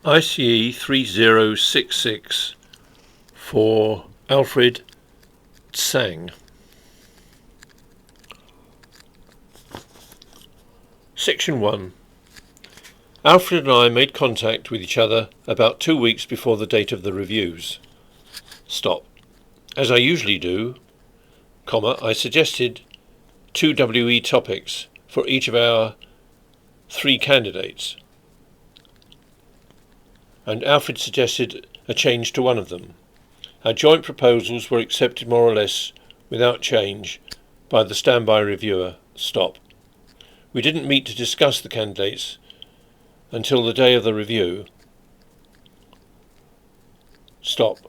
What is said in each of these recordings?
ICE 3066 for Alfred Tsang. Section 1. Alfred and I made contact with each other about 2 weeks before the date of the reviews. Stop. As I usually do, I suggested 2 WE topics for each of our 3 candidates, and Alfred suggested a change to one of them. Our joint proposals were accepted more or less without change by the standby reviewer. Stop. We didn't meet to discuss the candidates until the day of the review. Stop.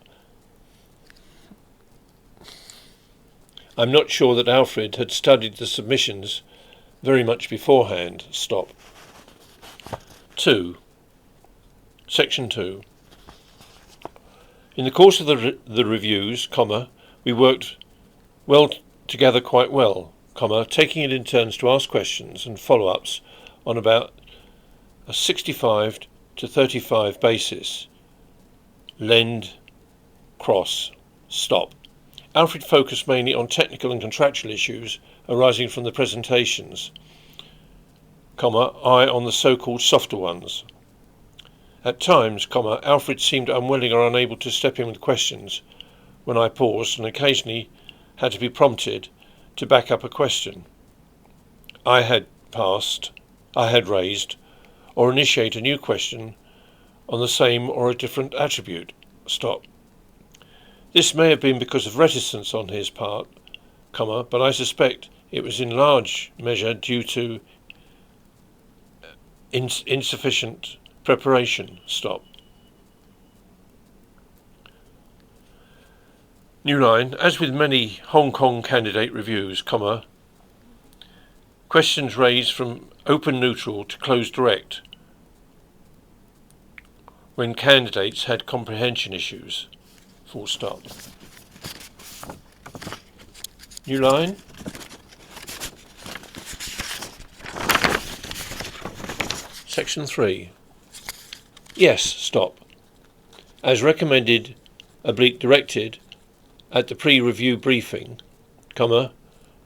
I'm not sure that Alfred had studied the submissions very much beforehand. Stop. 2. Section 2. In the course of the reviews, we worked together quite well, taking it in turns to ask questions and follow-ups on about a 65 to 35 basis. Lend, cross, stop. Alfred focused mainly on technical and contractual issues arising from the presentations, I on the so-called softer ones. At times, Alfred seemed unwilling or unable to step in with questions when I paused, and occasionally had to be prompted to back up a question I had raised, or initiate a new question on the same or a different attribute. Stop. This may have been because of reticence on his part, but I suspect it was in large measure due to insufficient preparation. Stop. New line. As with many Hong Kong candidate reviews, questions raised from open neutral to closed direct when candidates had comprehension issues. Full stop. New line. Section 3. Yes, stop. As recommended, directed at the pre-review briefing,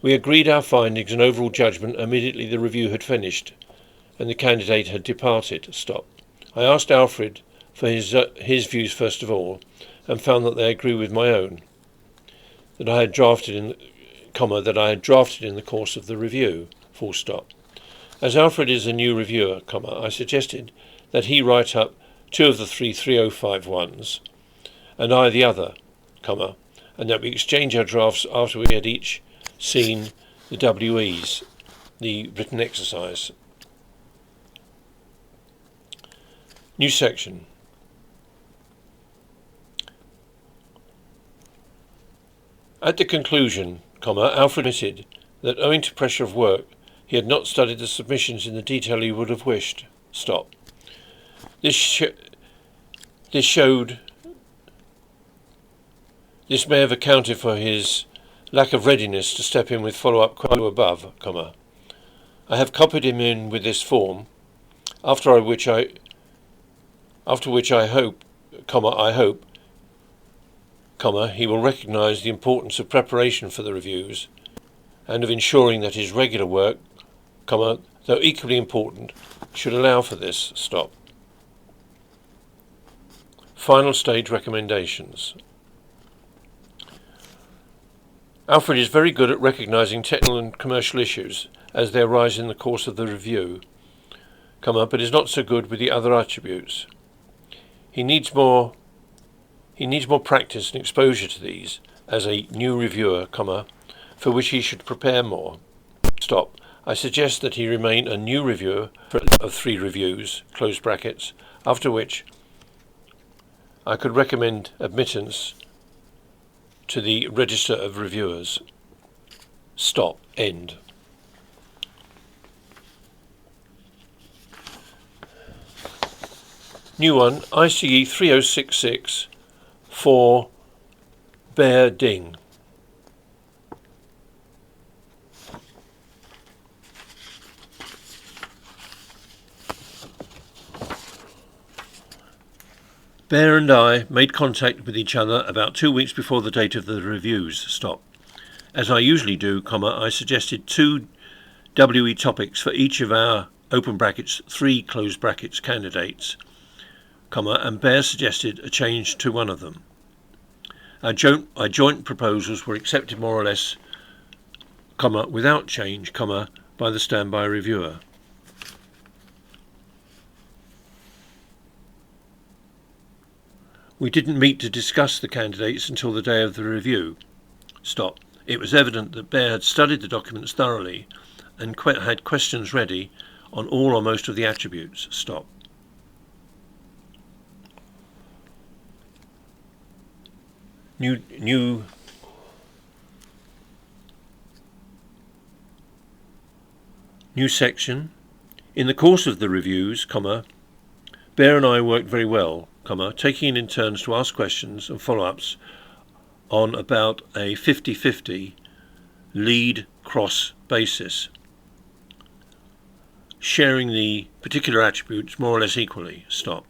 we agreed our findings and overall judgment immediately the review had finished and the candidate had departed. Stop. I asked Alfred for his views first of all, and found that they agree with my own that I had drafted in the course of the review. Full stop. As Alfred is a new reviewer, I suggested that he write up 2 of the 3 3051s and I the other, and that we exchange our drafts after we had each seen the WEs, the written exercise. New section. At the conclusion, Alfred admitted that owing to pressure of work, he had not studied the submissions in the detail he would have wished. Stop. This may have accounted for his lack of readiness to step in with follow-up questions above, I have copied him in with this form, after which I hope, he will recognise the importance of preparation for the reviews and of ensuring that his regular work, though equally important, should allow for this. Stop. Final stage recommendations. Alfred is very good at recognising technical and commercial issues as they arise in the course of the review, but is not so good with the other attributes. He needs more practice and exposure to these as a new reviewer, for which he should prepare more. Stop. I suggest that he remain a new reviewer of 3 reviews, close brackets, after which I could recommend admittance to the register of reviewers. Stop. End. New one, ICE 3066 for Bear Ding. Bear and I made contact with each other about 2 weeks before the date of the reviews. Stop. As I usually do, I suggested 2 WE topics for each of our open brackets 3 close brackets candidates, and Bear suggested a change to one of them. Our joint proposals were accepted more or less, without change, by the standby reviewer. We didn't meet to discuss the candidates until the day of the review. Stop. It was evident that Bear had studied the documents thoroughly and had questions ready on all or most of the attributes. Stop. New section. In the course of the reviews, Bear and I worked very well, taking it in turns to ask questions and follow-ups on about a 50-50 lead-cross basis, sharing the particular attributes more or less equally. Stop.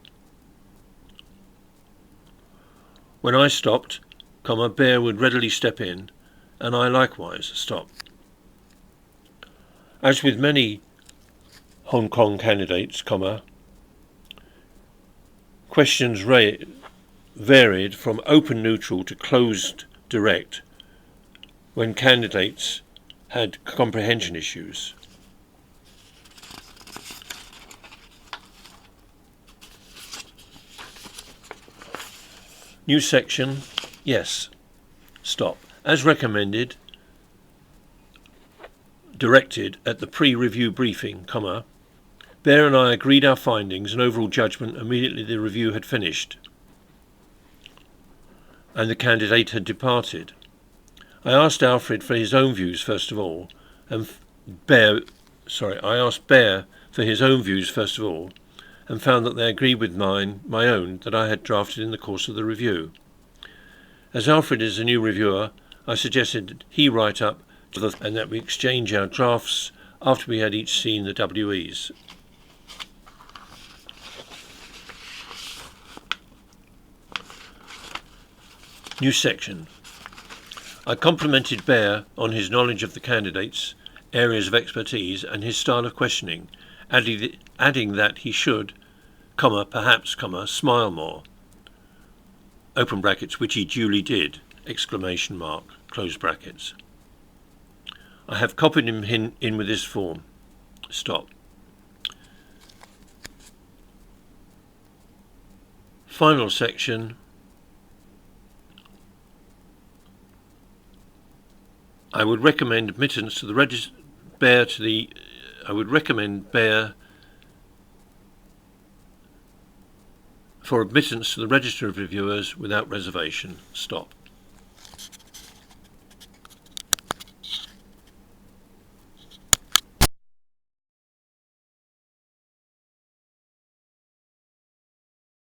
When I stopped, Bear would readily step in, and I likewise. Stop. As with many Hong Kong candidates, questions varied from open neutral to closed direct when candidates had comprehension issues. New section. Yes. Stop. As recommended, directed at the pre-review briefing, Bear and I agreed our findings and overall judgment immediately the review had finished and the candidate had departed. I asked Alfred for his own views first of all, and I asked Bear for his own views first of all, and found that they agreed with my own that I had drafted in the course of the review. As Alfred is a new reviewer, I suggested he write up and that we exchange our drafts after we had each seen the WEs. New section. I complimented Bear on his knowledge of the candidates' areas of expertise and his style of questioning, adding that he should, perhaps, smile more. Open brackets, which he duly did, ! Close brackets. I have copied him in with this form. Stop. Final section. I would recommend admittance to the I would recommend Bear for admittance to the register of reviewers without reservation. Stop.